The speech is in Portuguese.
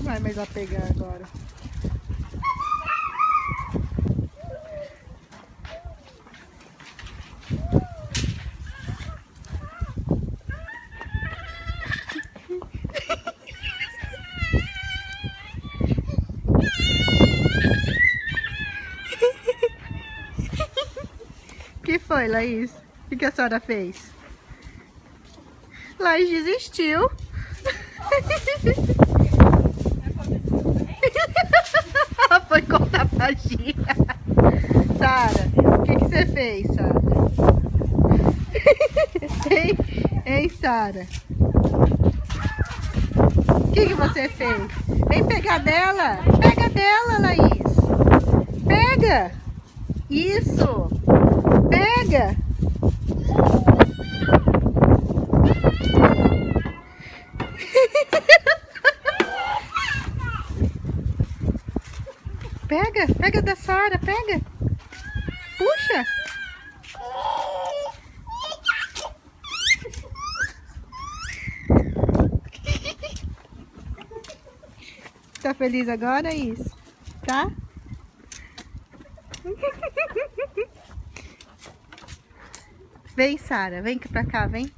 vai mais lá pegar agora. O que foi, Laís? O que a senhora fez? Laís desistiu. Foi contar pra Gia. Sara, o que você fez, Sara? Hein, Sara? O que você fez? Vem pegar dela. Pega dela, Laís. Pega. Isso. Pega. Pega da Sara, pega. Puxa. Tá feliz agora, isso? Tá? Vem, Sara, vem pra cá, vem.